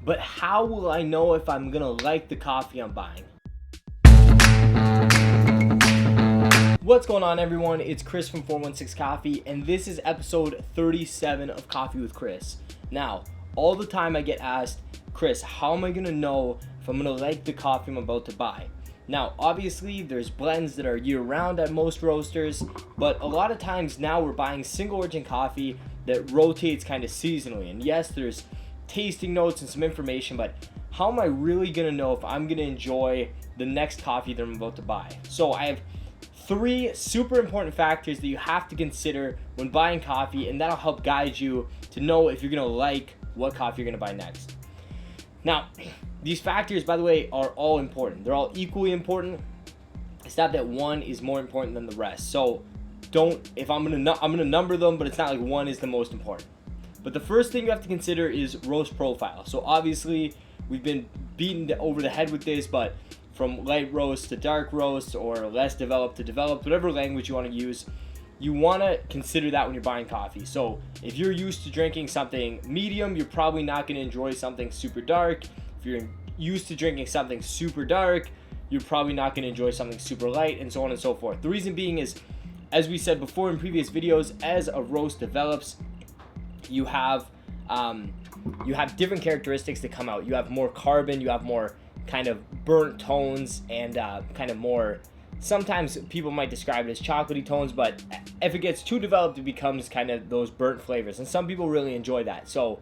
but how will I know if I'm gonna like the coffee I'm buying? What's going on, everyone? It's Chris from 416 Coffee, and this is episode 37 of Coffee with Chris. Now, all the time I get asked, Chris, how am I gonna know if I'm gonna like the coffee I'm about to buy? Now, obviously, there's blends that are year-round at most roasters, but a lot of times now we're buying single-origin coffee that rotates kind of seasonally. And yes, there's tasting notes and some information, but how am I really gonna know if I'm gonna enjoy the next coffee that I'm about to buy? So I have 3 super important factors that you have to consider when buying coffee, and that'll help guide you to know if you're gonna like what coffee you're gonna buy next. Now, these factors, by the way, are all important. They're all equally important. It's not that one is more important than the rest. So I'm gonna number them, but it's not like one is the most important. But the first thing you have to consider is roast profile. So obviously, we've been beaten over the head with this, but from light roast to dark roast, or less developed to developed, whatever language you want to use, you want to consider that when you're buying coffee. So if you're used to drinking something medium, you're probably not going to enjoy something super dark. If you're used to drinking something super dark, you're probably not going to enjoy something super light, and so on and so forth. The reason being is, as we said before in previous videos, as a roast develops, you have different characteristics that come out. You have more carbon, you have more kind of burnt tones, and kind of more, sometimes people might describe it as chocolatey tones, but if it gets too developed, it becomes kind of those burnt flavors, and some people really enjoy that. So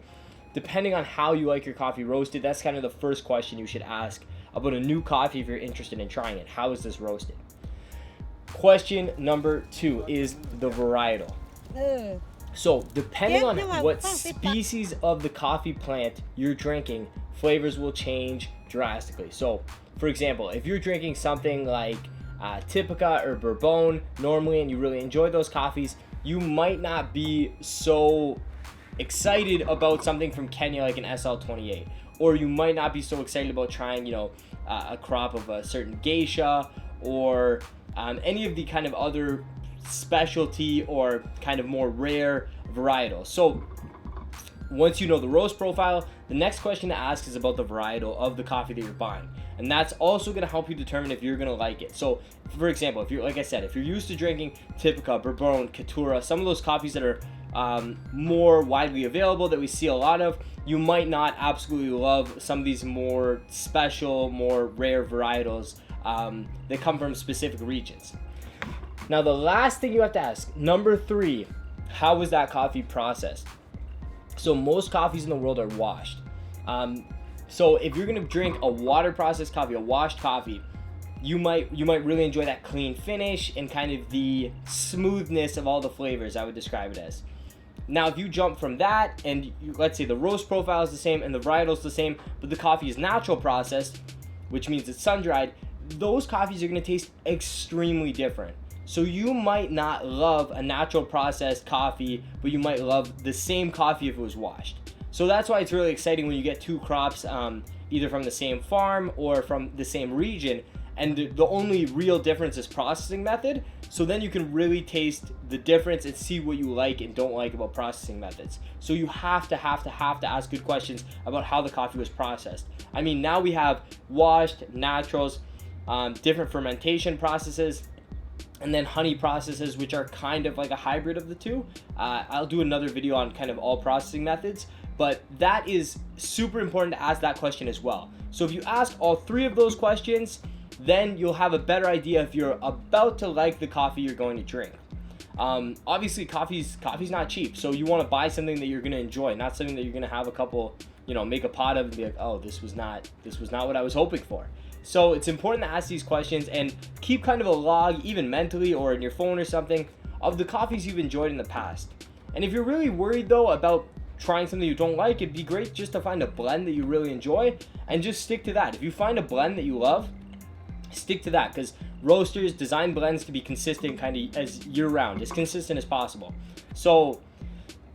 depending on how you like your coffee roasted, that's kind of the first question you should ask about a new coffee if you're interested in trying it. How is this roasted? Question number 2 is the varietal. So depending on what species of the coffee plant you're drinking, flavors will change drastically. So for example, if you're drinking something like Typica or Bourbon normally, and you really enjoy those coffees, you might not be so excited about something from Kenya like an SL28, or you might not be so excited about trying a crop of a certain geisha, or any of the kind of other specialty or kind of more rare varietals. So once you know the roast profile, the next question to ask is about the varietal of the coffee that you're buying, and that's also going to help you determine if you're going to like it. So for example, if you're, like I said, if you're used to drinking Typica, Bourbon, Caturra, some of those coffees that are more widely available that we see a lot of, you might not absolutely love some of these more special, more rare varietals that come from specific regions. Now, the last thing you have to ask, number 3, how was that coffee processed? So most coffees in the world are washed. So if you're gonna drink a water processed coffee, a washed coffee, you might really enjoy that clean finish and kind of the smoothness of all the flavors, I would describe it as. Now, if you jump from that, and let's say the roast profile is the same and the varietal is the same, but the coffee is natural processed, which means it's sun-dried, those coffees are gonna taste extremely different. So you might not love a natural processed coffee, but you might love the same coffee if it was washed. So that's why it's really exciting when you get 2 crops, either from the same farm or from the same region, and the only real difference is processing method. So then you can really taste the difference and see what you like and don't like about processing methods. So you have to ask good questions about how the coffee was processed. I mean, now we have washed, naturals, different fermentation processes, and then honey processes, which are kind of like a hybrid of the two. I'll do another video on kind of all processing methods, but that is super important to ask that question as well. So if you ask all 3 of those questions, then you'll have a better idea if you're about to like the coffee you're going to drink. Obviously, coffee's not cheap, so you want to buy something that you're going to enjoy, not something that you're going to have a couple, make a pot of and be like, oh, this was not what I was hoping for. So it's important to ask these questions and keep kind of a log, even mentally or in your phone or something, of the coffees you've enjoyed in the past. And if you're really worried though about trying something you don't like, it'd be great just to find a blend that you really enjoy and just stick to that. If you find a blend that you love, stick to that, because roasters design blends to be consistent kind of as year round, as consistent as possible. So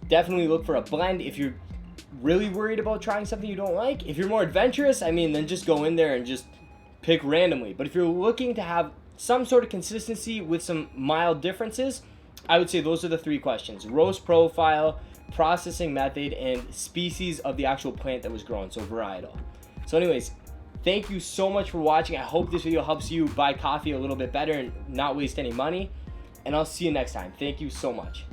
definitely look for a blend. If you're really worried about trying something you don't like, if you're more adventurous, then just go in there and just pick randomly. But if you're looking to have some sort of consistency with some mild differences, I would say those are the 3 questions: roast profile, processing method, and species of the actual plant that was grown, so varietal. So anyways, thank you so much for watching. I hope this video helps you buy coffee a little bit better and not waste any money. And I'll see you next time. Thank you so much.